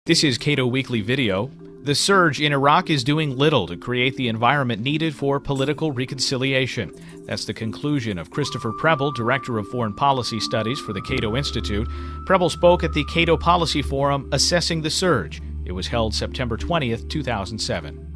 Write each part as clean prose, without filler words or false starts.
This is Cato Weekly Video. The surge in Iraq is doing little to create the environment needed for political reconciliation. That's the conclusion of Christopher Preble, Director of Foreign Policy Studies for the Cato Institute. Preble spoke at the Cato Policy Forum Assessing the Surge. It was held September 20th, 2007.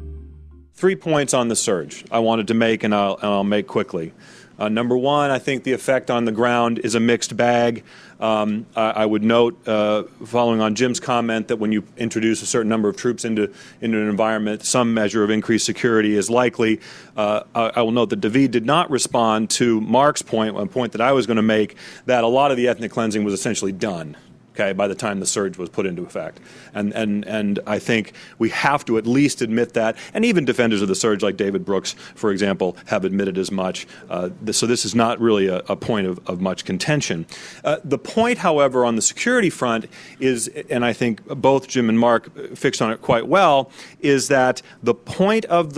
3 points on the surge I wanted to make, and I'll make quickly. Number one, I think the effect on the ground is a mixed bag. I would note, following on Jim's comment, that when you introduce a certain number of troops into an environment, some measure of increased security is likely. I will note that David did not respond to Mark's point, one point that I was going to make, that a lot of the ethnic cleansing was essentially done. Okay, by the time the surge was put into effect. And I think we have to at least admit that, and even defenders of the surge like David Brooks, for example, have admitted as much. So this is not really a point of much contention. The point, however, on the security front is, and I think both Jim and Mark fixed on it quite well, is that the point of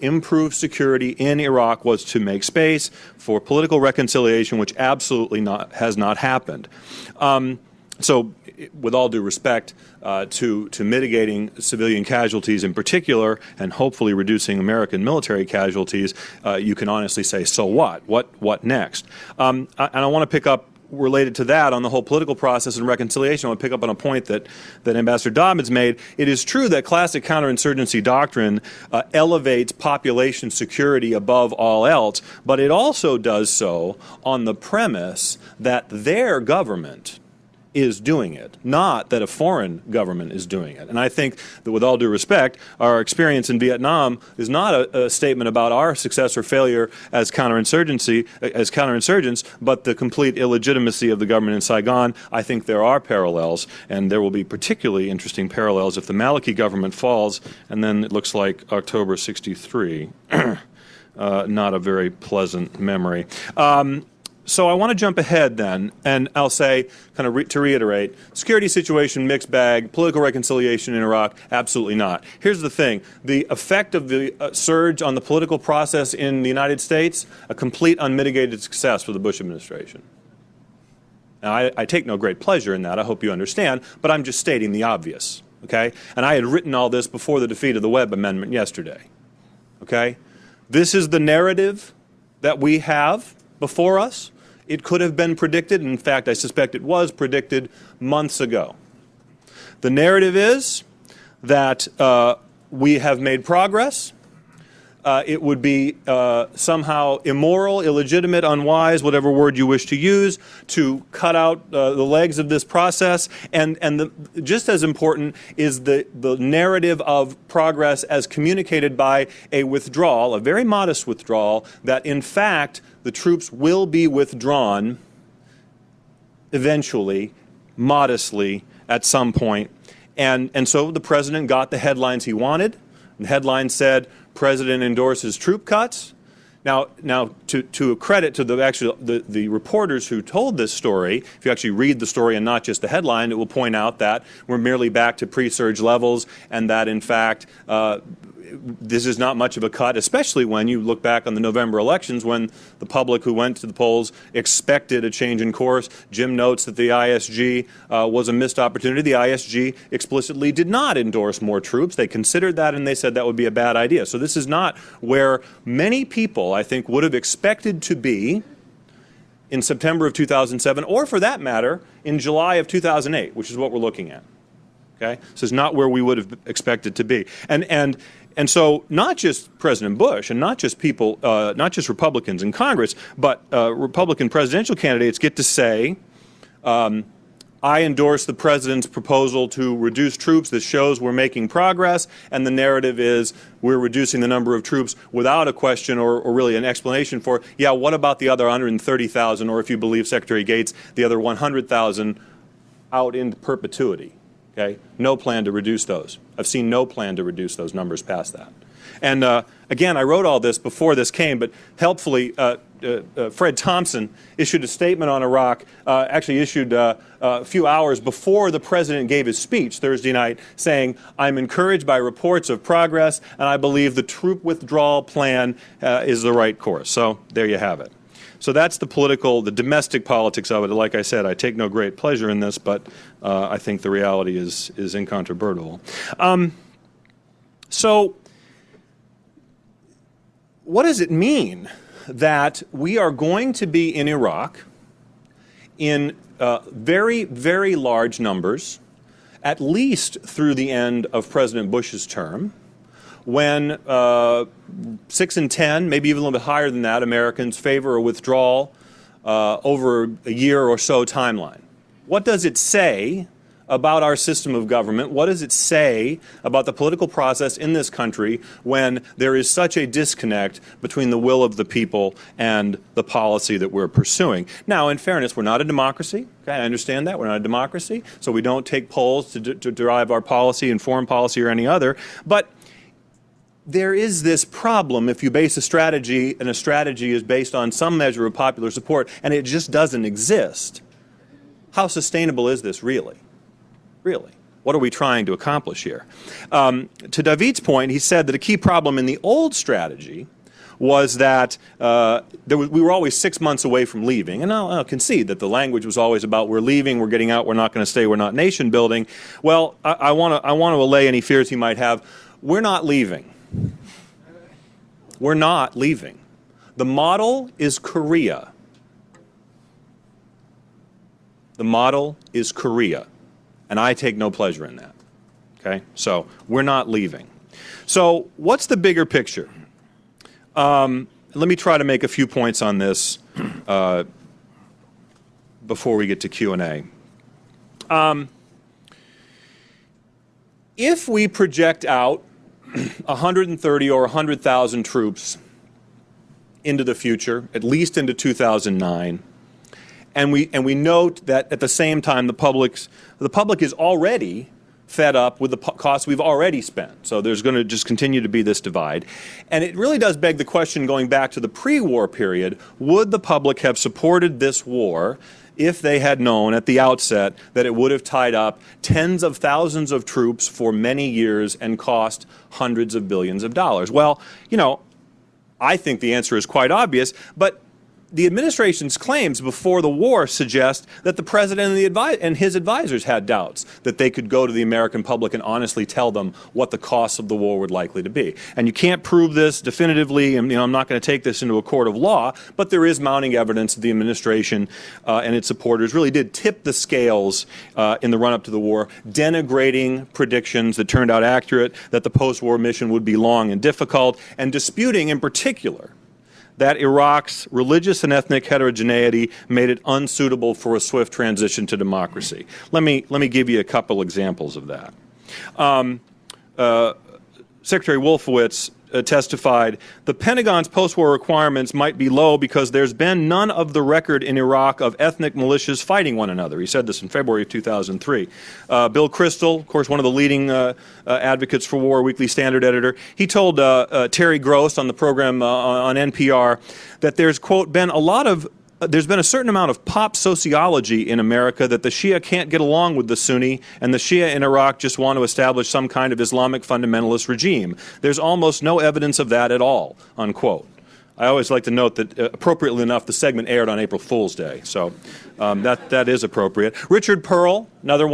improved security in Iraq was to make space for political reconciliation, which absolutely has not happened. So, with all due respect to mitigating civilian casualties in particular, and hopefully reducing American military casualties, you can honestly say, so what? What next? And I want to pick up, related to that, on the whole political process and reconciliation. I want to pick up on a point that Ambassador Dobbins made. It is true that classic counterinsurgency doctrine elevates population security above all else, but it also does so on the premise that their government is doing it, not that a foreign government is doing it. And I think that, with all due respect, our experience in Vietnam is not a statement about our success or failure as counterinsurgents, but the complete illegitimacy of the government in Saigon. I think there are parallels, and there will be particularly interesting parallels if the Maliki government falls, and then it looks like October '63. Not a very pleasant memory. So I want to jump ahead then, and I'll say, kind of to reiterate, security situation, mixed bag, political reconciliation in Iraq, absolutely not. Here's the thing. The effect of the surge on the political process in the United States, a complete unmitigated success for the Bush administration. Now, I take no great pleasure in that, I hope you understand, but I'm just stating the obvious, okay? And I had written all this before the defeat of the Webb Amendment yesterday, okay? This is the narrative that we have before us. It could have been predicted, and in fact, I suspect it was predicted months ago. The narrative is that we have made progress. It would be somehow immoral, illegitimate, unwise, whatever word you wish to use, to cut out the legs of this process. And just as important is the narrative of progress as communicated by a withdrawal, a very modest withdrawal, that in fact the troops will be withdrawn eventually, modestly, at some point. And so the president got the headlines he wanted. The headline said, President endorses troop cuts. Now, to a credit to the reporters who told this story, if you actually read the story and not just the headline, it will point out that we're merely back to pre-surge levels, and that in fact this is not much of a cut, especially when you look back on the November elections, when the public who went to the polls expected a change in course. Jim notes that the ISG was a missed opportunity. The ISG explicitly did not endorse more troops. They considered that, and they said that would be a bad idea. So this is not where many people, I think, would have expected to be in September of 2007, or for that matter, in July of 2008, which is what we're looking at. Okay? So it's not where we would have expected to be. And so not just President Bush and not just people, not just Republicans in Congress, but Republican presidential candidates get to say, I endorse the president's proposal to reduce troops. This shows we're making progress, and the narrative is we're reducing the number of troops without a question or really an explanation for, yeah, what about the other 130,000, or if you believe Secretary Gates, the other 100,000 out in perpetuity. Okay? No plan to reduce those. I've seen no plan to reduce those numbers past that. And again, I wrote all this before this came, but helpfully Fred Thompson issued a statement on Iraq, actually issued a few hours before the president gave his speech Thursday night, saying, I'm encouraged by reports of progress, and I believe the troop withdrawal plan is the right course. So there you have it. So that's the domestic politics of it. Like I said, I take no great pleasure in this, but I think the reality is incontrovertible. So what does it mean that we are going to be in Iraq in very, very large numbers, at least through the end of President Bush's term, when 6 in 10, maybe even a little bit higher than that, Americans favor a withdrawal over a year or so timeline? What does it say about our system of government? What does it say about the political process in this country when there is such a disconnect between the will of the people and the policy that we're pursuing? Now, in fairness, we're not a democracy. Okay, I understand that. We're not a democracy, so we don't take polls to derive our policy and foreign policy or any other. But there is this problem if you base a strategy, and a strategy is based on some measure of popular support, and it just doesn't exist. How sustainable is this really? Really? What are we trying to accomplish here? To David's point, he said that a key problem in the old strategy was that we were always 6 months away from leaving. And I'll concede that the language was always about we're leaving, we're getting out, we're not going to stay, we're not nation building. Well, I want to allay any fears he might have. We're not leaving. We're not leaving. The model is Korea. The model is Korea. And I take no pleasure in that. Okay? So we're not leaving. So what's the bigger picture? Let me try to make a few points on this before we get to Q&A. If we project out 130 or 100,000 troops into the future, at least into 2009, and we note that at the same time the public is already fed up with the costs we've already spent. So there's going to just continue to be this divide. And it really does beg the question, going back to the pre-war period, would the public have supported this war if they had known at the outset that it would have tied up tens of thousands of troops for many years and cost hundreds of billions of dollars? Well, you know, I think the answer is quite obvious, but the administration's claims before the war suggest that the president and his advisors had doubts that they could go to the American public and honestly tell them what the costs of the war would likely to be. And you can't prove this definitively, and I'm not going to take this into a court of law, but there is mounting evidence that the administration and its supporters really did tip the scales in the run-up to the war, denigrating predictions that turned out accurate, that the post-war mission would be long and difficult, and disputing in particular that Iraq's religious and ethnic heterogeneity made it unsuitable for a swift transition to democracy. Let me give you a couple examples of that. Secretary Wolfowitz testified, the Pentagon's post-war requirements might be low because there's been none of the record in Iraq of ethnic militias fighting one another. He said this in February of 2003. Bill Kristol, of course, one of the leading advocates for war, Weekly Standard editor, he told Terry Gross on the program on NPR that there's, quote, there's been a certain amount of pop sociology in America that the Shia can't get along with the Sunni, and the Shia in Iraq just want to establish some kind of Islamic fundamentalist regime. There's almost no evidence of that at all, unquote. I always like to note that, appropriately enough, the segment aired on April Fool's Day, so that is appropriate. Richard Pearl, another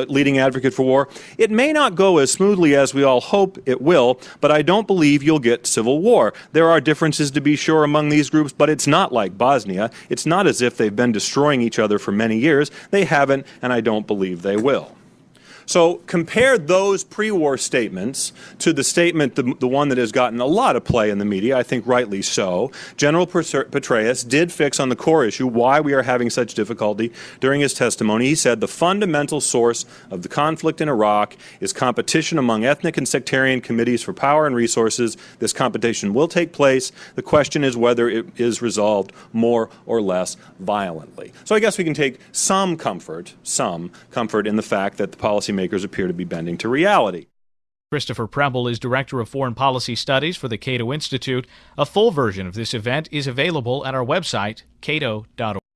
leading advocate for war. It may not go as smoothly as we all hope it will, but I don't believe you'll get civil war. There are differences, to be sure, among these groups, but it's not like Bosnia. It's not as if they've been destroying each other for many years. They haven't, and I don't believe they will. So compare those pre-war statements to the statement, the one that has gotten a lot of play in the media, I think rightly so. General Petraeus did fix on the core issue why we are having such difficulty during his testimony. He said the fundamental source of the conflict in Iraq is competition among ethnic and sectarian committees for power and resources. This competition will take place. The question is whether it is resolved more or less violently. So I guess we can take some comfort in the fact that the policymakers appear to be bending to reality. Christopher Preble is Director of Foreign Policy Studies for the Cato Institute. A full version of this event is available at our website, cato.org.